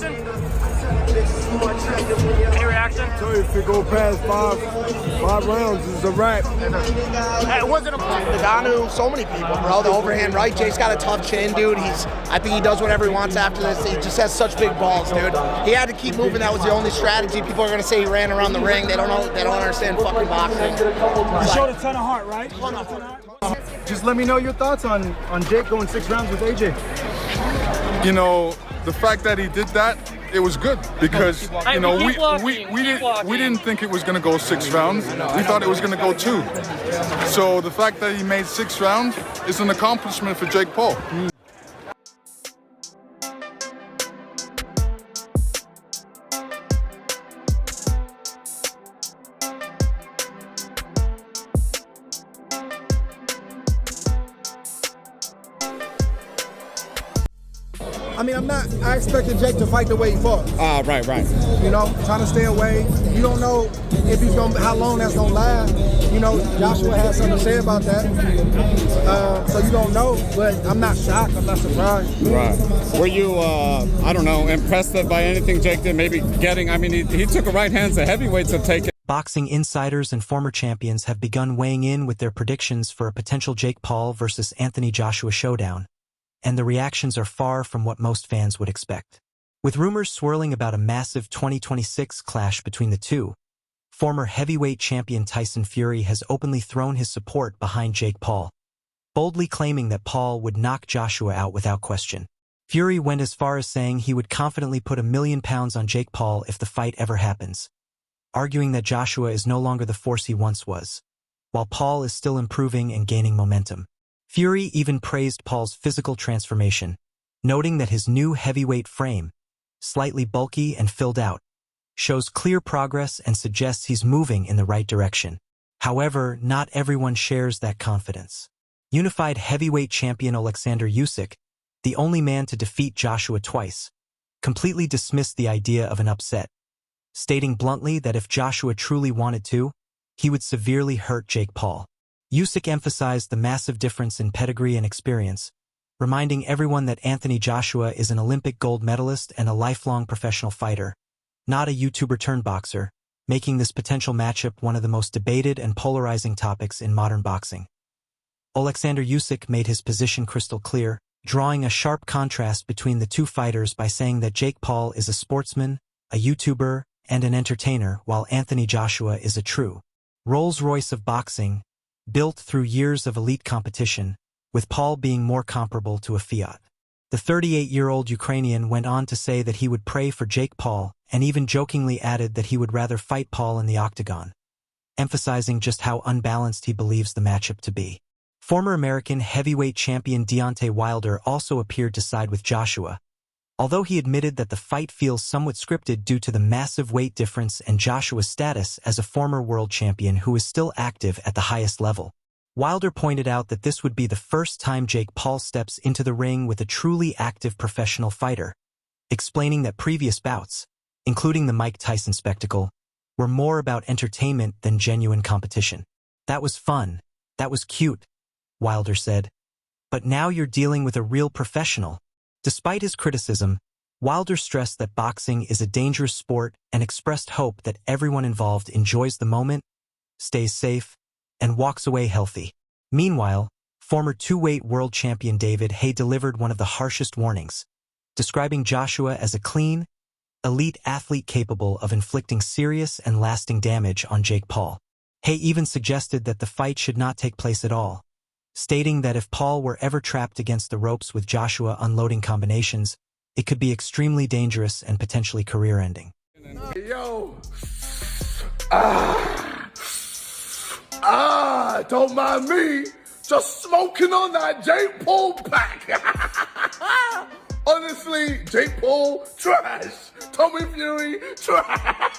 reaction? Any reaction? So if it go past five rounds, it's a wrap. It wasn't a Ngannou, so many people, bro. The overhand right. Jake's got a tough chin, dude. I think he does whatever he wants after this. He just has such big balls, dude. He had to keep moving. That was the only strategy. People are gonna say he ran around the ring. They don't know. They don't understand fucking boxing. You showed a ton of heart, right? Just let me know your thoughts on Jake going 6 rounds with AJ. You know, the fact that he did that, it was good because you know we didn't think it was going to go 6 rounds. We thought it was going to go 2. So the fact that he made 6 rounds is an accomplishment for Jake Paul. I expected Jake to fight the way he fought. Right. You know, trying to stay away. You don't know if he's how long that's gonna last. You know, Joshua has something to say about that. So you don't know, but I'm not shocked. I'm not surprised. Right. Were you, I don't know, impressed by anything Jake did? Maybe getting, I mean, he took a right hand to heavyweights to take it. Boxing insiders and former champions have begun weighing in with their predictions for a potential Jake Paul versus Anthony Joshua showdown, and the reactions are far from what most fans would expect. With rumors swirling about a massive 2026 clash between the two, former heavyweight champion Tyson Fury has openly thrown his support behind Jake Paul, boldly claiming that Paul would knock Joshua out without question. Fury went as far as saying he would confidently put £1 million on Jake Paul if the fight ever happens, arguing that Joshua is no longer the force he once was, while Paul is still improving and gaining momentum. Fury even praised Paul's physical transformation, noting that his new heavyweight frame, slightly bulky and filled out, shows clear progress and suggests he's moving in the right direction. However, not everyone shares that confidence. Unified heavyweight champion Alexander Usyk, the only man to defeat Joshua twice, completely dismissed the idea of an upset, stating bluntly that if Joshua truly wanted to, he would severely hurt Jake Paul. Usyk emphasized the massive difference in pedigree and experience, reminding everyone that Anthony Joshua is an Olympic gold medalist and a lifelong professional fighter, not a YouTuber-turned-boxer, making this potential matchup one of the most debated and polarizing topics in modern boxing. Alexander Usyk made his position crystal clear, drawing a sharp contrast between the two fighters by saying that Jake Paul is a sportsman, a YouTuber, and an entertainer, while Anthony Joshua is a true Rolls-Royce of boxing, built through years of elite competition, with Paul being more comparable to a Fiat. The 38-year-old Ukrainian went on to say that he would pray for Jake Paul and even jokingly added that he would rather fight Paul in the octagon, emphasizing just how unbalanced he believes the matchup to be. Former American heavyweight champion Deontay Wilder also appeared to side with Joshua, although he admitted that the fight feels somewhat scripted due to the massive weight difference and Joshua's status as a former world champion who is still active at the highest level. Wilder pointed out that this would be the first time Jake Paul steps into the ring with a truly active professional fighter, explaining that previous bouts, including the Mike Tyson spectacle, were more about entertainment than genuine competition. "That was fun. That was cute," Wilder said. "But now you're dealing with a real professional." Despite his criticism, Wilder stressed that boxing is a dangerous sport and expressed hope that everyone involved enjoys the moment, stays safe, and walks away healthy. Meanwhile, former two-weight world champion David Haye delivered one of the harshest warnings, describing Joshua as a clean, elite athlete capable of inflicting serious and lasting damage on Jake Paul. Haye even suggested that the fight should not take place at all, stating that if Paul were ever trapped against the ropes with Joshua unloading combinations, it could be extremely dangerous and potentially career-ending. Yo, don't mind me, just smoking on that Jake Paul pack. Honestly, Jake Paul, trash. Tommy Fury, trash.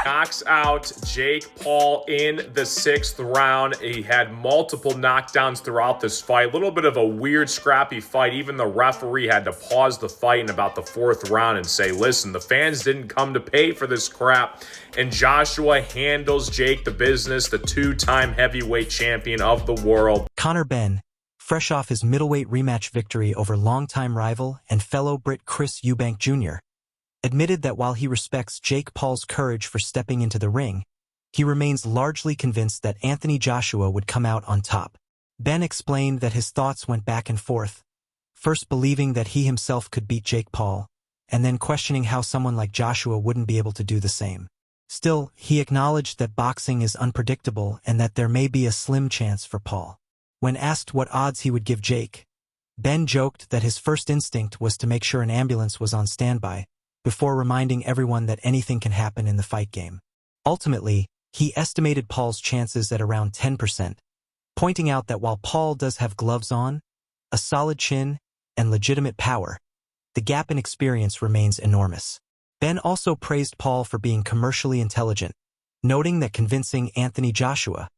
Knocks out Jake Paul in the 6th round. He had multiple knockdowns throughout this fight. A little bit of a weird, scrappy fight. Even the referee had to pause the fight in about the 4th round and say, listen, the fans didn't come to pay for this crap. And Joshua handles Jake the business, the 2-time heavyweight champion of the world. Conor Benn, fresh off his middleweight rematch victory over longtime rival and fellow Brit Chris Eubank Jr., admitted that while he respects Jake Paul's courage for stepping into the ring, he remains largely convinced that Anthony Joshua would come out on top. Ben explained that his thoughts went back and forth, first believing that he himself could beat Jake Paul, and then questioning how someone like Joshua wouldn't be able to do the same. Still, he acknowledged that boxing is unpredictable and that there may be a slim chance for Paul. When asked what odds he would give Jake, Ben joked that his first instinct was to make sure an ambulance was on standby, before reminding everyone that anything can happen in the fight game. Ultimately, he estimated Paul's chances at around 10%, pointing out that while Paul does have gloves on, a solid chin, and legitimate power, the gap in experience remains enormous. Ben also praised Paul for being commercially intelligent, noting that convincing Anthony Joshua,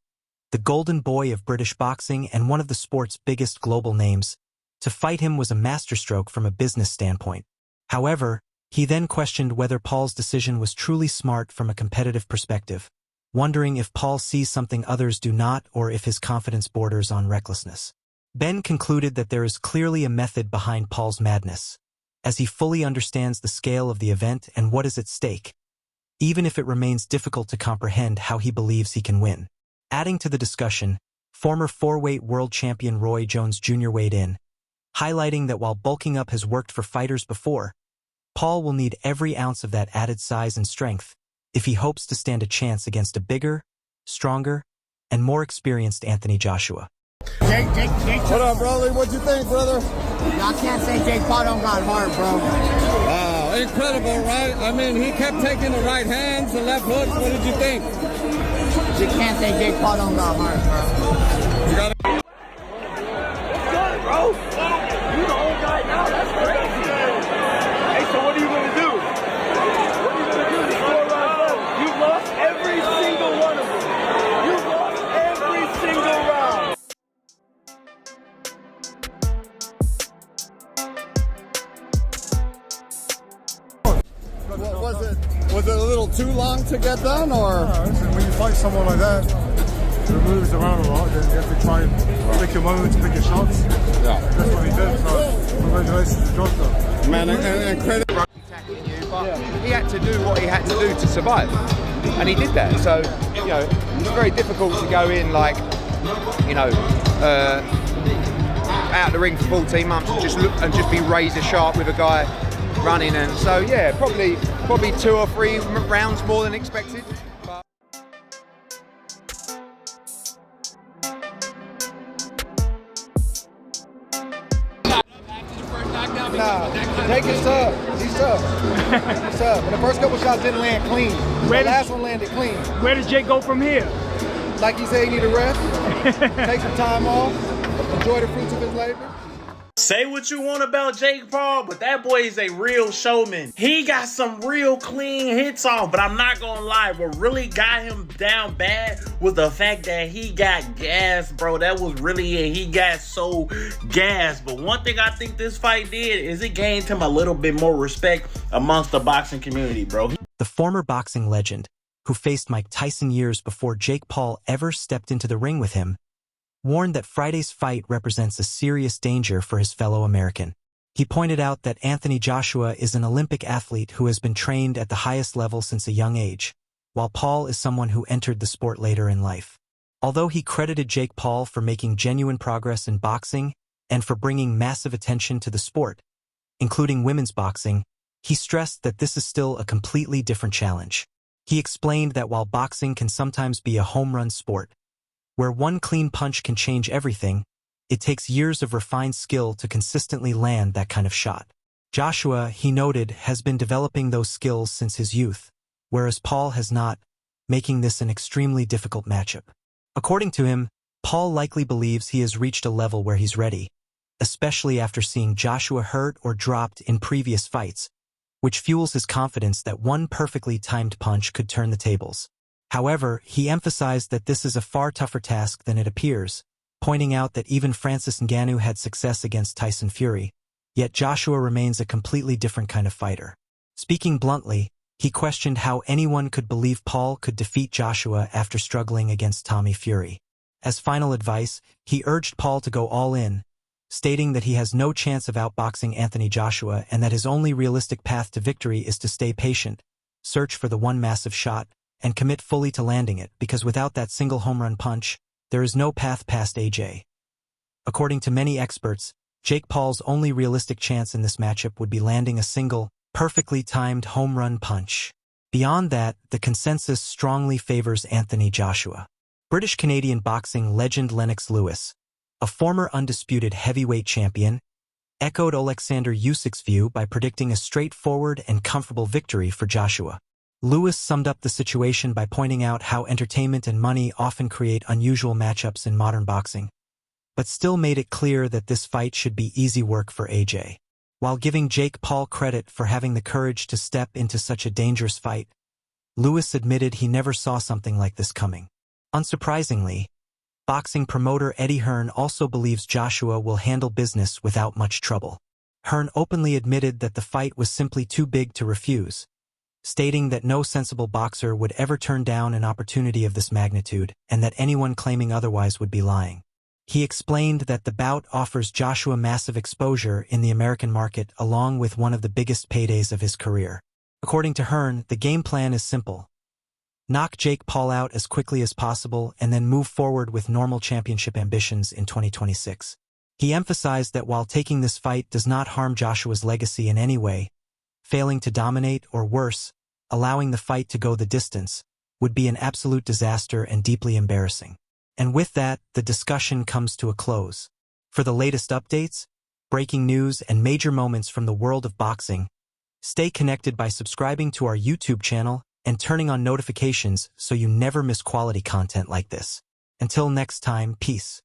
the golden boy of British boxing and one of the sport's biggest global names, to fight him was a masterstroke from a business standpoint. However, he then questioned whether Paul's decision was truly smart from a competitive perspective, wondering if Paul sees something others do not or if his confidence borders on recklessness. Ben concluded that there is clearly a method behind Paul's madness, as he fully understands the scale of the event and what is at stake, even if it remains difficult to comprehend how he believes he can win. Adding to the discussion, former four-weight world champion Roy Jones Jr. weighed in, highlighting that while bulking up has worked for fighters before, Paul will need every ounce of that added size and strength if he hopes to stand a chance against a bigger, stronger, and more experienced Anthony Joshua. Jake. What up, brother? What'd you think, brother? I can't say Jake Paul don't got heart, bro. Wow, incredible, right? I mean, he kept taking the right hands, the left hooks. What did you think? You can't say Jake Paul don't got heart, bro. You got Good, bro. You the old guy now. That's crazy. Hey, so what are you gonna do? What are you gonna do to score round 4? You lost every single one of them. You lost every single round. Was it a little too long to get done, or? When you fight someone like that, who moves around a lot, then you have to try and pick your moments, pick your shots. Yeah. That's what he did. So, congratulations to Joshua. Man, and credit. Attacking you, but he had to do what he had to do to survive, and he did that. So, you know, it's very difficult to go in like, you know, out of the ring for 14 months and just be razor sharp with a guy running. And so, yeah, probably 2 or 3 rounds more than expected. But Nah, Jake is tough. He's tough. He's tough. And the first couple shots didn't land clean. The last one landed clean. Where does Jake go from here? Like he said, he need a rest, take some time off, enjoy the fruits of his labor. Say what you want about Jake Paul, but that boy is a real showman. He got some real clean hits off, but I'm not gonna lie, what really got him down bad was the fact that he got gassed, bro. That was really it. He got so gassed. But one thing I think this fight did is it gained him a little bit more respect amongst the boxing community, bro. The former boxing legend, who faced Mike Tyson years before Jake Paul ever stepped into the ring with him, warned that Friday's fight represents a serious danger for his fellow American. He pointed out that Anthony Joshua is an Olympic athlete who has been trained at the highest level since a young age, while Paul is someone who entered the sport later in life. Although he credited Jake Paul for making genuine progress in boxing and for bringing massive attention to the sport, including women's boxing, he stressed that this is still a completely different challenge. He explained that while boxing can sometimes be a home run sport, where one clean punch can change everything, it takes years of refined skill to consistently land that kind of shot. Joshua, he noted, has been developing those skills since his youth, whereas Paul has not, making this an extremely difficult matchup. According to him, Paul likely believes he has reached a level where he's ready, especially after seeing Joshua hurt or dropped in previous fights, which fuels his confidence that one perfectly timed punch could turn the tables. However, he emphasized that this is a far tougher task than it appears, pointing out that even Francis Ngannou had success against Tyson Fury, yet Joshua remains a completely different kind of fighter. Speaking bluntly, he questioned how anyone could believe Paul could defeat Joshua after struggling against Tommy Fury. As final advice, he urged Paul to go all in, stating that he has no chance of outboxing Anthony Joshua and that his only realistic path to victory is to stay patient, search for the one massive shot, and commit fully to landing it, because without that single home run punch, there is no path past AJ. According to many experts, Jake Paul's only realistic chance in this matchup would be landing a single, perfectly timed home run punch. Beyond that, the consensus strongly favors Anthony Joshua. British-Canadian boxing legend Lennox Lewis, a former undisputed heavyweight champion, echoed Alexander Usyk's view by predicting a straightforward and comfortable victory for Joshua. Lewis summed up the situation by pointing out how entertainment and money often create unusual matchups in modern boxing, but still made it clear that this fight should be easy work for AJ. While giving Jake Paul credit for having the courage to step into such a dangerous fight, Lewis admitted he never saw something like this coming. Unsurprisingly, boxing promoter Eddie Hearn also believes Joshua will handle business without much trouble. Hearn openly admitted that the fight was simply too big to refuse, stating that no sensible boxer would ever turn down an opportunity of this magnitude and that anyone claiming otherwise would be lying. He explained that the bout offers Joshua massive exposure in the American market along with one of the biggest paydays of his career. According to Hearn, the game plan is simple. Knock Jake Paul out as quickly as possible and then move forward with normal championship ambitions in 2026. He emphasized that while taking this fight does not harm Joshua's legacy in any way, failing to dominate, or worse, allowing the fight to go the distance, would be an absolute disaster and deeply embarrassing. And with that, the discussion comes to a close. For the latest updates, breaking news, and major moments from the world of boxing, stay connected by subscribing to our YouTube channel and turning on notifications so you never miss quality content like this. Until next time, peace.